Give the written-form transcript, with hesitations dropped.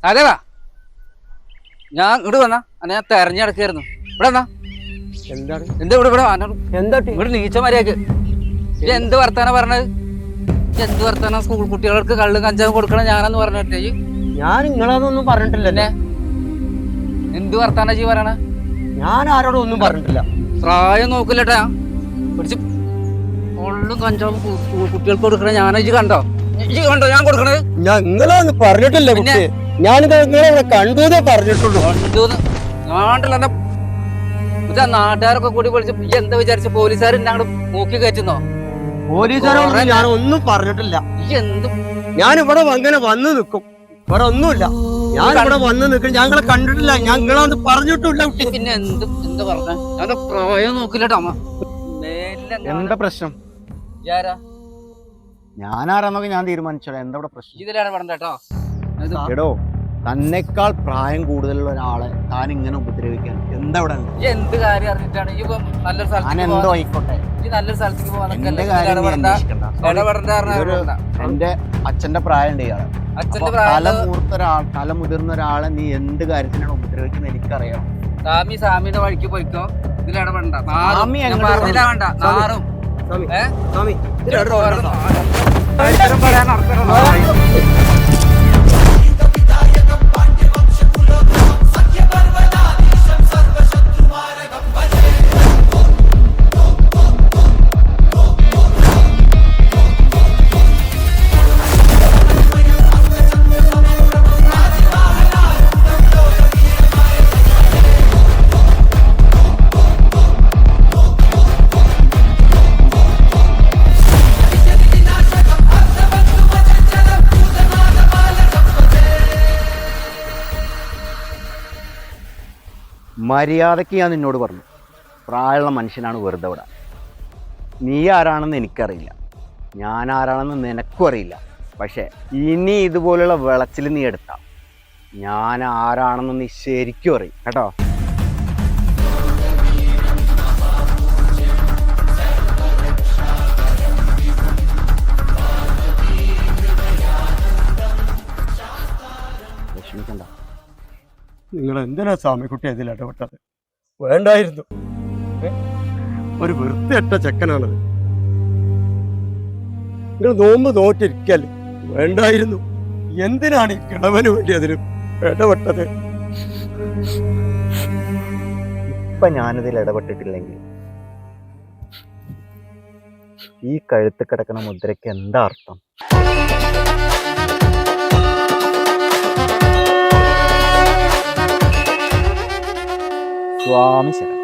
അതേവാ ഞാൻ ഇങ്ങോട്ട് വന്നാ ഞാൻ തെരഞ്ഞെടുക്കായിരുന്നു ഇവിടെ വന്നാ എന്താണ് എന്താ ഇവിടെ എന്താ ഇവിടെ നീച്ച മര്യാദക്ക് എന്ത് വർത്താനം പറഞ്ഞത് എന്ത് വർത്താനം സ്കൂൾ കുട്ടികൾക്ക് കള്ള് കഞ്ചാവ് കൊടുക്കണം ഞാനെന്ന് പറഞ്ഞിട്ടേ ഞാൻ നിങ്ങളതൊന്നും പറഞ്ഞിട്ടില്ലല്ലേ. എന്ത് വർത്താനം ചെയ്യ പറയണ? ഞാൻ ആരോടും ഒന്നും പറഞ്ഞിട്ടില്ല. പ്രായം നോക്കില്ലട്ടാ പിടിച്ച് കൊള്ളും കഞ്ചാവും കുട്ടികൾക്ക് കൊടുക്കണ ഞാനജ് കണ്ടോ? കണ്ടോ ഞാൻ കൊടുക്കണത്? ഞങ്ങളൊന്നും പറഞ്ഞിട്ടില്ല. ഞാൻ നിങ്ങളെ കണ്ടൂന്നേ പറഞ്ഞിട്ടുള്ളൂ. കണ്ടൂന്ന് നാട്ടുകാരൊക്കെ കൂടി വിളിച്ച് എന്താ വിചാരിച്ച പോലീസുകാർ ഞങ്ങൾ മൂക്കി കയറ്റുന്നോ? പോലീസുകാരോട് ഞാൻ ഒന്നും പറഞ്ഞിട്ടില്ല. ഞാൻ ഇവിടെ അങ്ങനെ വന്ന് നിൽക്കും. ഇവിടെ ഒന്നുമില്ല. ഞാൻ ഇവിടെ വന്ന് നിൽക്കും. ഞങ്ങളെ കണ്ടിട്ടില്ല. ഞങ്ങളൊന്നും പറഞ്ഞിട്ടില്ല. പിന്നെ എന്താ പറഞ്ഞ? ഞാൻ പ്രായം നോക്കില്ലട്ടോ അമ്മ. എന്താ പ്രശ്നം? ഞാനാരാന്നൊക്കെ ഞാൻ തീരുമാനിച്ചോളാം. എന്താ ഇവിടെ പ്രശ്നം? ഇതിലാണ് പറഞ്ഞോ എടോ, തന്നെക്കാൾ പ്രായം കൂടുതലുള്ള ഒരാളെ താൻ ഇങ്ങനെ ഉപദ്രവിക്കാൻ എന്താ ഇവിടെ? എന്ത് കാര്യം അറിഞ്ഞിട്ടാണ് നല്ലൊരു സ്ഥലത്ത് എന്തോ ആയിക്കോട്ടെ, നല്ലൊരു സ്ഥലത്തേക്ക് എന്റെ കാര്യം എന്റെ അച്ഛന്റെ പ്രായം ഉണ്ട് ഇയാളെ. തല മുതിർന്ന ഒരാളെ നീ എന്ത് കാര്യത്തിനാണ് ഉപദ്രവിക്കുന്നത് എനിക്കറിയാം. സാമിയുടെ വഴിക്ക് പോയിക്കോ. ഇതിലിടപെടണ്ട. മര്യാദയ്ക്ക് ഞാൻ നിന്നോട് പറഞ്ഞു, പ്രായമുള്ള മനുഷ്യനാണ് വെറുതെ വിടാൻ. നീ ആരാണെന്ന് എനിക്കറിയില്ല, ഞാൻ ആരാണെന്ന് നിനക്കും അറിയില്ല. പക്ഷേ ഇനി ഇതുപോലുള്ള വിളച്ചിൽ നീ എടുത്താൽ ഞാൻ ആരാണെന്ന് നീ ശരിക്കും അറിയും കേട്ടോ. വിഷമിക്കണ്ട. നിങ്ങൾ എന്തിനാ സ്വാമിക്കുട്ടി അതിൽ ഇടപെട്ടത്? വേണ്ടായിരുന്നു. ഒരു വൃത്തിയറ്റ ചെക്കനാണത്. നിങ്ങൾ നോമ്പ് നോറ്റിരിക്കല്ലേ? വേണ്ടായിരുന്നു. എന്തിനാണ് ഈ കിളവന് വേണ്ടി അതിന് ഇടപെട്ടത്? ഇപ്പൊ ഞാനിതിൽ ഇടപെട്ടിട്ടില്ലെങ്കിൽ ഈ കഴുത്ത് കിടക്കുന്ന മുദ്രയ്ക്ക് എന്താ അർത്ഥം? സ്വാമി ശരണം.